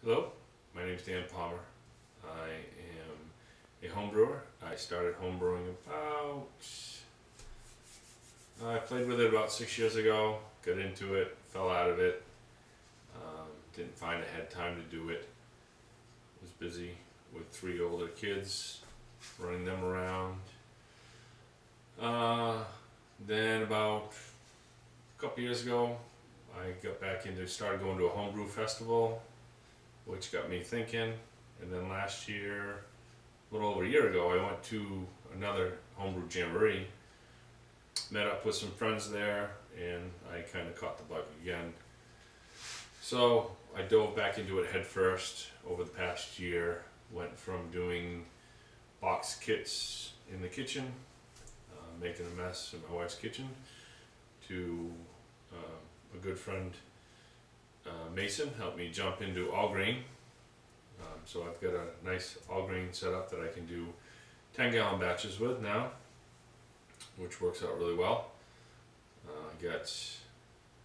Hello, my name is Dan Palmer. I am a home brewer. I started home brewing I played with it about 6 years ago, got into it, fell out of it, didn't find I had time to do it. Was busy with 3 older kids, running them around. Then about a couple years ago, I got back into, started going to a homebrew festival, which got me thinking. And then last year, a little over a year ago, I went to another homebrew jamboree, met up with some friends there, and I kind of caught the bug again. So I dove back into it head first over the past year. Went from doing box kits in the kitchen, making a mess in my wife's kitchen, to a good friend, Mason, helped me jump into all grain. So I've got a nice all grain setup that I can do 10-gallon batches with now, which works out really well.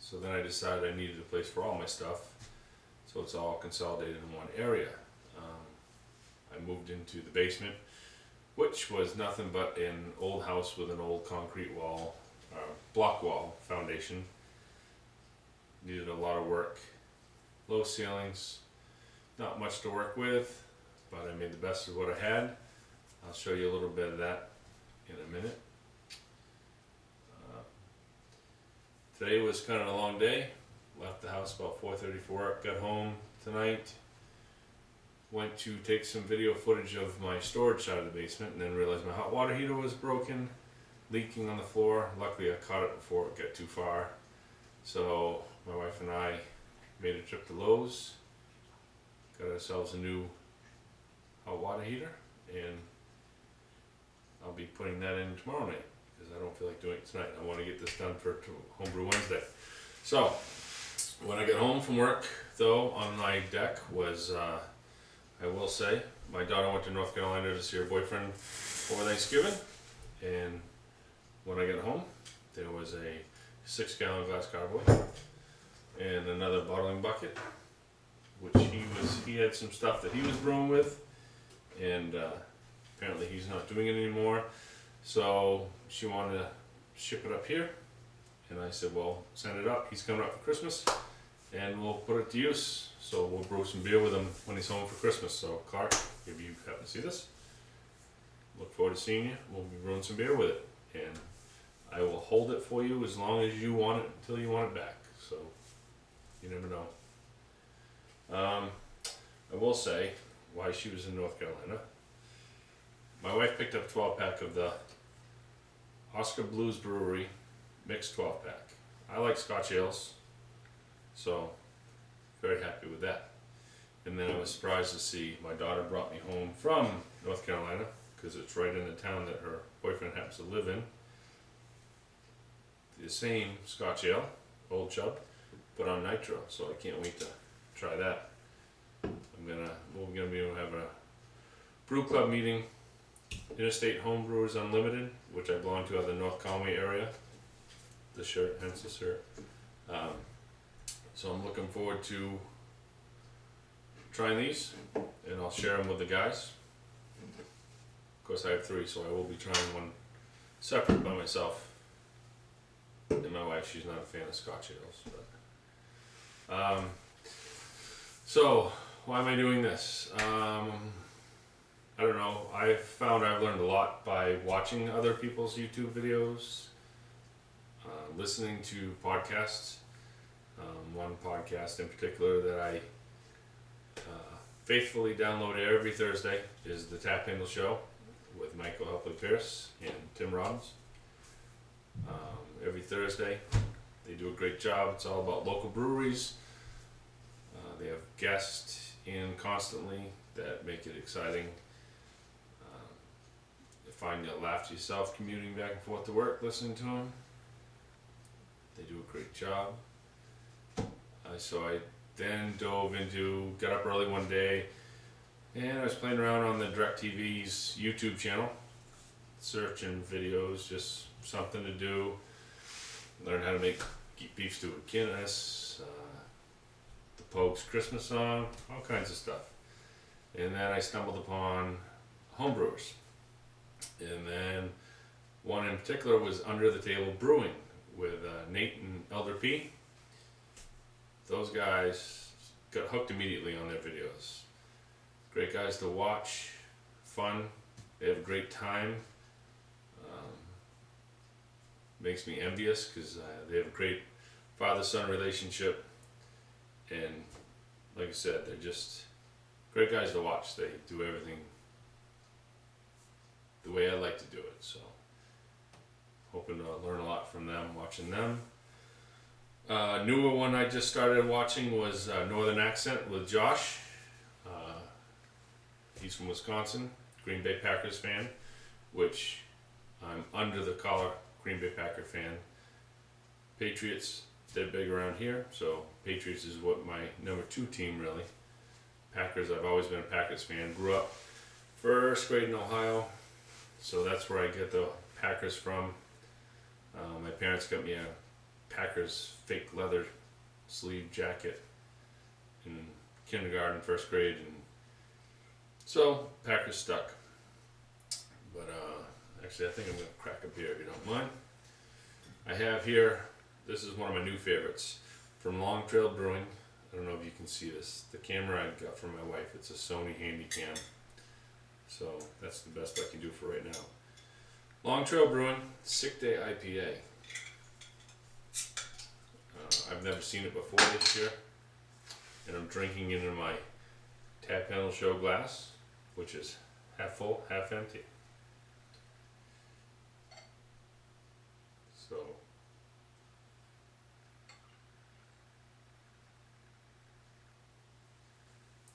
So then I decided I needed a place for all my stuff, so it's all consolidated in one area. I moved into the basement, which was nothing but an old house with an old concrete wall, block wall foundation. Needed a lot of work, low ceilings, not much to work with, but I made the best of what I had. I'll show you a little bit of that in a minute. Today was kind of a long day. Left the house about 4:30 for work, got home tonight, went to take some video footage of my storage side of the basement, and then realized my hot water heater was broken, leaking on the floor. Luckily I caught it before it got too far. So my wife and I made a trip to Lowe's, got ourselves a new hot water heater, and I'll be putting that in tomorrow night because I don't feel like doing it tonight. I want to get this done for Homebrew Wednesday. So when I got home from work, though, on my deck was, I will say, my daughter went to North Carolina to see her boyfriend over Thanksgiving, and when I got home there was a 6-gallon glass carboy and another bottling bucket, which he had some stuff that he was brewing with, and apparently he's not doing it anymore, so she wanted to ship it up here, and I said, well, send it up. He's coming up for Christmas and we'll put it to use, so we'll brew some beer with him when he's home for Christmas. So Clark, if you happen to see this, look forward to seeing you. We'll be brewing some beer with it, and I will hold it for you as long as you want it until you want it back, so you never know. I will say why she was in North Carolina. My wife picked up a 12-pack of the Oscar Blues Brewery mixed 12-pack. I like Scotch ales, so very happy with that. And then I was surprised to see my daughter brought me home from North Carolina, because it's right in the town that her boyfriend happens to live in, the same Scotch ale, Old Chub, but on nitro, so I can't wait to try that. We're gonna be able to have a brew club meeting, Interstate Homebrewers Unlimited, which I belong to out of the North Conway area. The shirt, hence the shirt. So I'm looking forward to trying these, and I'll share them with the guys. Of course I have 3, so I will be trying one separate by myself. And my wife, she's not a fan of Scotch ales. But, so why am I doing this? I don't know. I've found I've learned a lot by watching other people's YouTube videos, listening to podcasts. One podcast in particular that I faithfully download every Thursday is the Tap Handle Show with Michael Helpley Pierce and Tim Robbins. Every Thursday they do a great job. It's all about local breweries. They have guests in constantly that make it exciting. You find you laugh to yourself commuting back and forth to work listening to them. They do a great job. So I then got up early one day, and I was playing around on the DirecTV's YouTube channel, searching videos, just something to do. Learn how to make beef stew with Guinness, the Pogue's Christmas song, all kinds of stuff. And then I stumbled upon Homebrewers. And then one in particular was Under the Table Brewing with Nate and Elder P. Those guys got hooked immediately on their videos. Great guys to watch, fun, they have a great time. Makes me envious because they have a great father-son relationship, and like I said, they're just great guys to watch. They do everything the way I like to do it, so hoping to learn a lot from them, watching them. Newer one I just started watching was Northern Accent with Josh. He's from Wisconsin, Green Bay Packers fan, which I'm under the collar Green Bay Packer fan. Patriots, they're big around here, so Patriots is what my number 2 team really. Packers, I've always been a Packers fan. Grew up first grade in Ohio, so that's where I get the Packers from. My parents got me a Packers fake leather sleeve jacket in kindergarten, first grade, and so Packers stuck. But actually, I think I'm going to crack a beer if you don't mind. I have here, this is one of my new favorites, from Long Trail Brewing. I don't know if you can see this. The camera I got from my wife, it's a Sony Handycam. So that's the best I can do for right now. Long Trail Brewing, Sick Day IPA. I've never seen it before this year. And I'm drinking it in my Tap Panel Show glass, which is half full, half empty. So,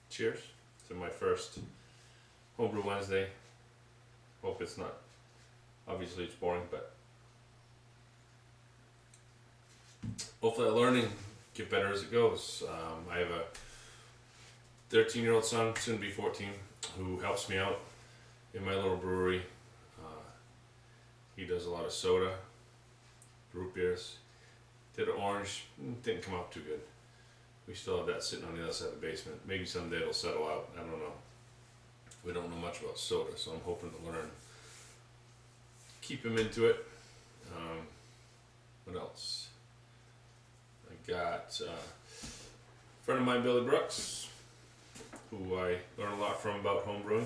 cheers to my first Homebrew Wednesday. Hope it's not, obviously it's boring, but hopefully I learn and get better as it goes. I have a 13-year-old son, soon to be 14, who helps me out in my little brewery. He does a lot of soda, root beers. Did an orange, didn't come out too good. We still have that sitting on the other side of the basement. Maybe someday it'll settle out, I don't know. We don't know much about soda, so I'm hoping to learn. Keep him into it. What else? I got a friend of mine, Billy Brooks, who I learned a lot from about homebrewing.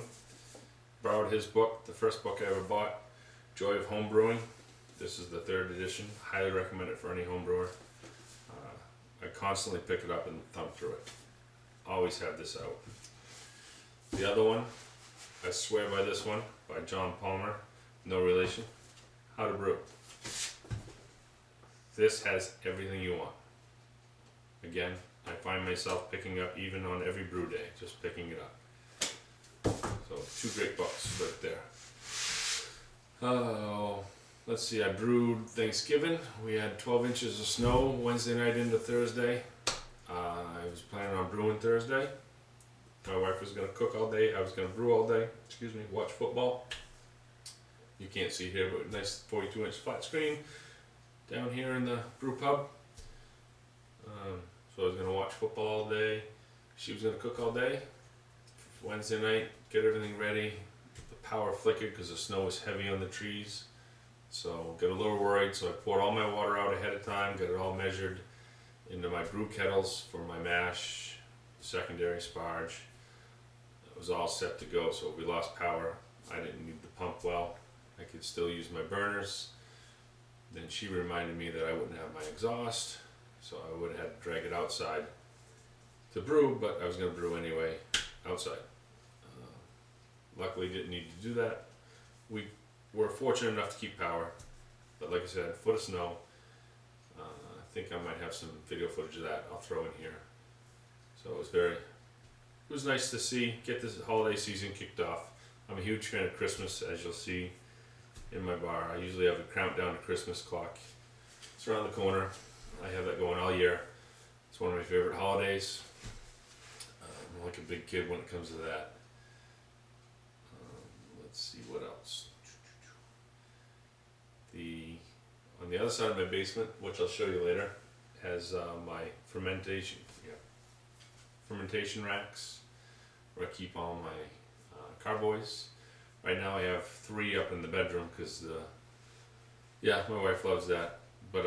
Borrowed his book, the first book I ever bought, Joy of Homebrewing. This is the 3rd edition. Highly recommend it for any homebrewer. I constantly pick it up and thumb through it. Always have this out. The other one, I swear by this one, by John Palmer, no relation, How to Brew. This has everything you want. Again, I find myself picking up even on every brew day, just picking it up. So 2 great books right there. Oh, let's see, I brewed Thanksgiving. We had 12 inches of snow Wednesday night into Thursday. I was planning on brewing Thursday. My wife was going to cook all day. I was going to brew all day. Excuse me, watch football. You can't see here, but nice 42-inch flat screen down here in the brew pub. So I was going to watch football all day. She was going to cook all day. Wednesday night, get everything ready. The power flickered because the snow was heavy on the trees. So got a little worried, so I poured all my water out ahead of time, got it all measured into my brew kettles for my mash, secondary sparge. It was all set to go, so if we lost power, I didn't need the pump well. I could still use my burners. Then she reminded me that I wouldn't have my exhaust, so I would have had to drag it outside to brew, but I was going to brew anyway outside. Luckily didn't need to do that. We were fortunate enough to keep power, but like I said, foot of snow. I think I might have some video footage of that I'll throw in here. So it was nice to see, get this holiday season kicked off. I'm a huge fan of Christmas, as you'll see in my bar. I usually have a countdown to Christmas clock. It's around the corner. I have that going all year. It's one of my favorite holidays. I'm like a big kid when it comes to that. Let's see what else. On the other side of my basement, which I'll show you later, has my fermentation. Yeah. fermentation racks where I keep all my carboys. Right now I have 3 up in the bedroom because yeah, my wife loves that. But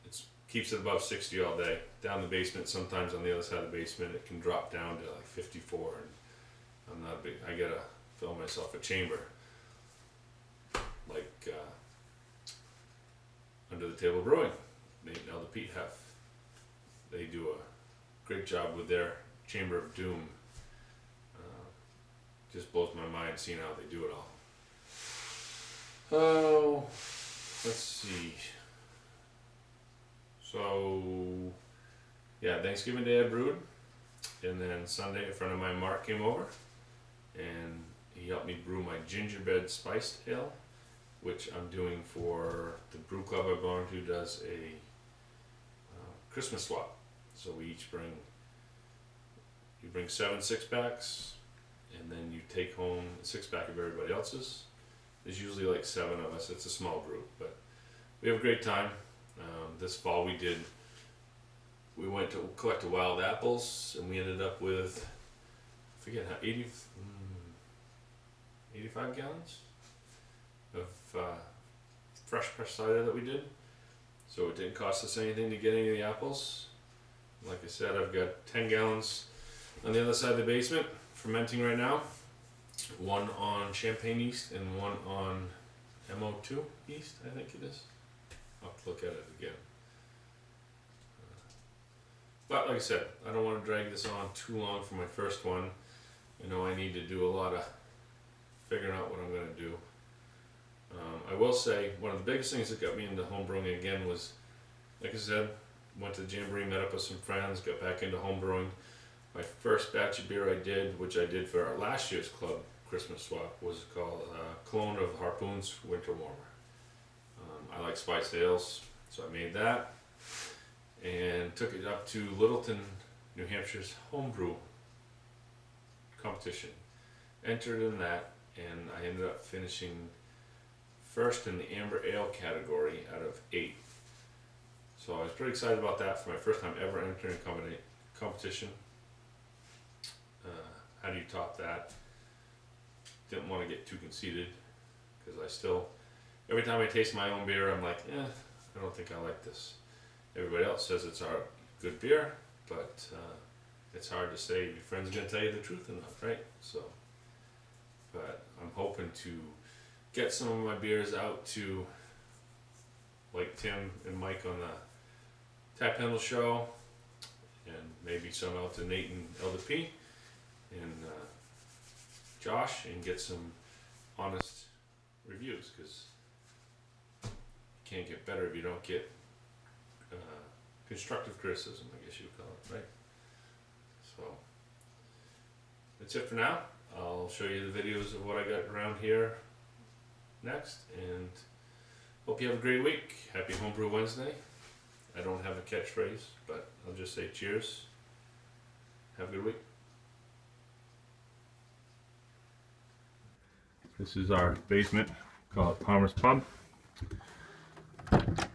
it keeps it above 60 all day. Down the basement, sometimes on the other side of the basement, it can drop down to like 54, and I'm not big. I gotta fill myself a chamber, like Under the Table Brewing. Nate and Elder Pete have. They do a great job with their Chamber of Doom. Just blows my mind seeing how they do it all. Oh, let's see. So, yeah, Thanksgiving Day I brewed, and then Sunday a friend of mine, Mark, came over, and he helped me brew my gingerbread spiced ale, which I'm doing for the brew club I belong to. Does a Christmas swap. So we each bring 7 6-packs, and then you take home a 6-pack of everybody else's. There's usually like 7 of us. It's a small group, but we have a great time. This fall we went to collect the wild apples, and we ended up with, I forget how, 85 gallons of fresh cider that we did. So it didn't cost us anything to get any of the apples. Like I said, I've got 10 gallons on the other side of the basement fermenting right now. 1 on champagne yeast and 1 on MO2 yeast, I think it is. I'll have to look at it again. But like I said, I don't want to drag this on too long for my first one. I know I need to do a lot of figuring out what I'm going to do. I will say, one of the biggest things that got me into homebrewing again was, like I said, went to the Jamboree, met up with some friends, got back into homebrewing. My first batch of beer I did, which I did for our last year's club Christmas swap, was called Clone of Harpoon's Winter Warmer. I like spiced ales, so I made that and took it up to Littleton, New Hampshire's homebrew competition. Entered in that, and I ended up finishing first in the amber ale category out of 8. So I was pretty excited about that for my first time ever entering a competition. How do you top that? Didn't want to get too conceited, because I still, every time I taste my own beer, I'm like, I don't think I like this. Everybody else says it's a good beer, but it's hard to say if your friend's going to tell you the truth or not, right? So, but I'm hoping to get some of my beers out to, like Tim and Mike on the Tap Handle show, and maybe some out to Nate and Elder P and Josh, and get some honest reviews, because you can't get better if you don't get constructive criticism, I guess you would call it, right? So that's it for now. I'll show you the videos of what I got around here next, and hope you have a great week. Happy Homebrew Wednesday. I don't have a catchphrase, but I'll just say cheers. Have a good week. This is our basement, call it Palmer's Pub. The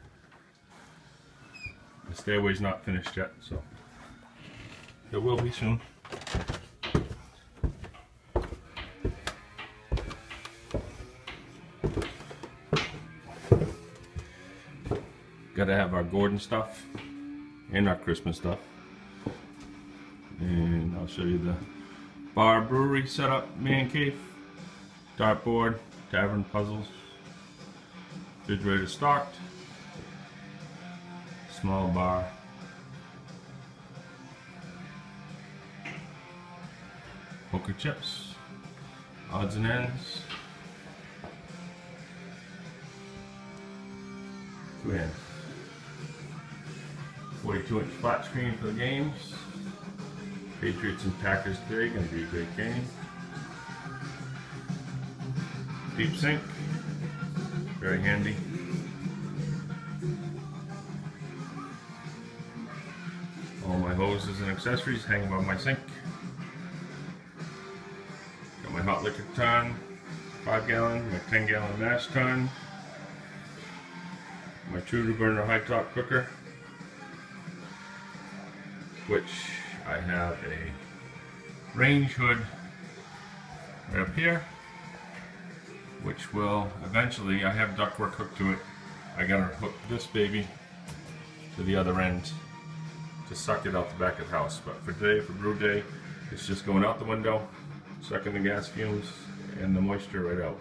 stairway's not finished yet, so it will be soon. Gotta have our Gordon stuff and our Christmas stuff. And I'll show you the bar brewery setup, man cave, dartboard, tavern puzzles, refrigerator stocked, small bar, poker chips, odds and ends, 2 hands, 42-inch flat screen for the games. Patriots and Packers today, going to be a great game. Deep sink, very handy. All my hoses and accessories hang above my sink. Got my hot liquor ton, 5-gallon, my 10-gallon mash tun, my true to burner high top cooker, which I have a range hood right up here, which will eventually, I have ductwork hooked to it. I gotta hook this baby to the other end to suck it out the back of the house. But for today, for brew day, it's just going out the window, sucking the gas fumes and the moisture right out.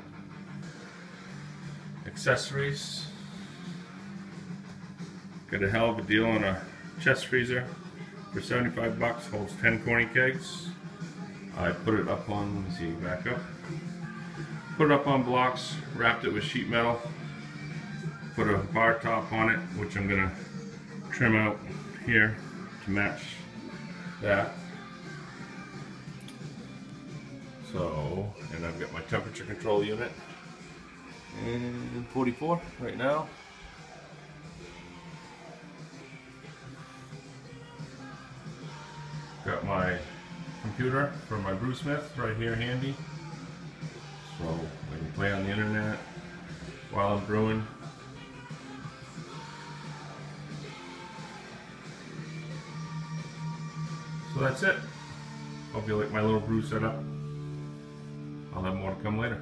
Accessories. Got a hell of a deal on a chest freezer for 75 bucks, holds 10 corny kegs. I put it up on, let me see, back up. Put it up on blocks, wrapped it with sheet metal, put a bar top on it, which I'm gonna trim out here to match that. So, and I've got my temperature control unit in 44 right now. Got my computer for my Brewsmith right here handy, so I can play on the internet while I'm brewing. So that's it. Hope you like my little brew setup. I'll have more to come later.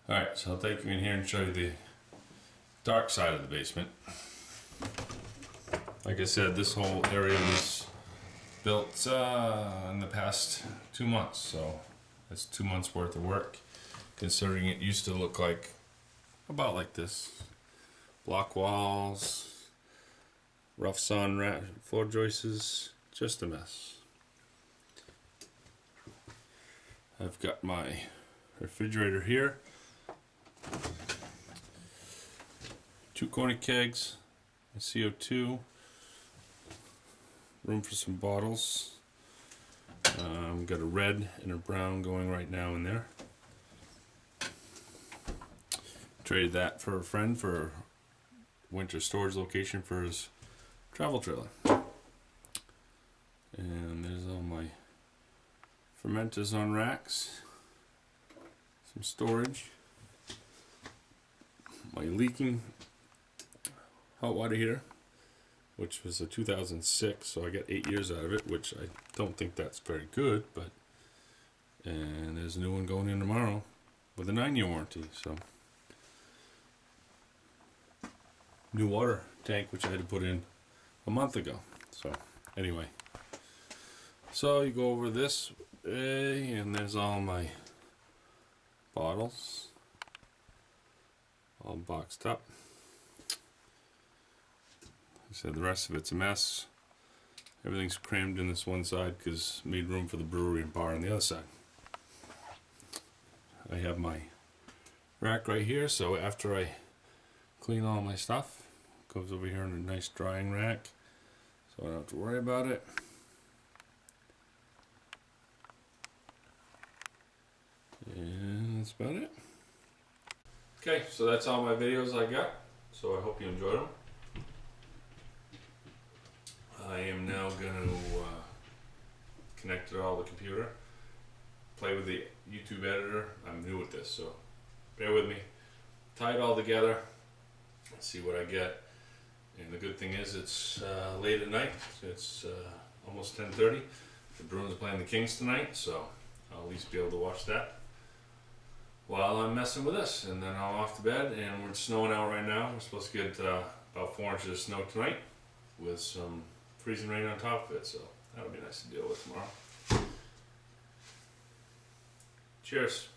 Alright, so I'll take you in here and show you the dark side of the basement. Like I said, this whole area was built in the past 2 months, so that's 2 months worth of work, considering it used to look like about like this. Block walls, rough sawn floor joists, just a mess. I've got my refrigerator here, 2 corny kegs, a CO2, room for some bottles. Got a red and a brown going right now in there. Traded that for a friend for a winter storage location for his travel trailer. And there's all my fermenters on racks, some storage, my leaking hot water heater, which was a 2006, so I got 8 years out of it, which I don't think that's very good, but, and there's a new one going in tomorrow with a 9-year warranty, so. New water tank, which I had to put in a month ago, so anyway. So you go over this way, and there's all my bottles, all boxed up. Like I said, the rest of it's a mess. Everything's crammed in this one side because made room for the brewery and bar on the other side. I have my rack right here, so after I clean all my stuff, it goes over here in a nice drying rack, so I don't have to worry about it. And that's about it. Okay, so that's all my videos I got, so I hope you enjoyed them. I am now going to connect it all to the computer, play with the YouTube editor. I'm new at this, so bear with me. Tie it all together, see what I get. And the good thing is it's late at night. It's almost 10:30. The Bruins are playing the Kings tonight, so I'll at least be able to watch that while I'm messing with this. And then I'm off to bed, and we're snowing out right now. We're supposed to get about 4 inches of snow tonight with some freezing rain on top of it, so that'll be nice to deal with tomorrow. Cheers.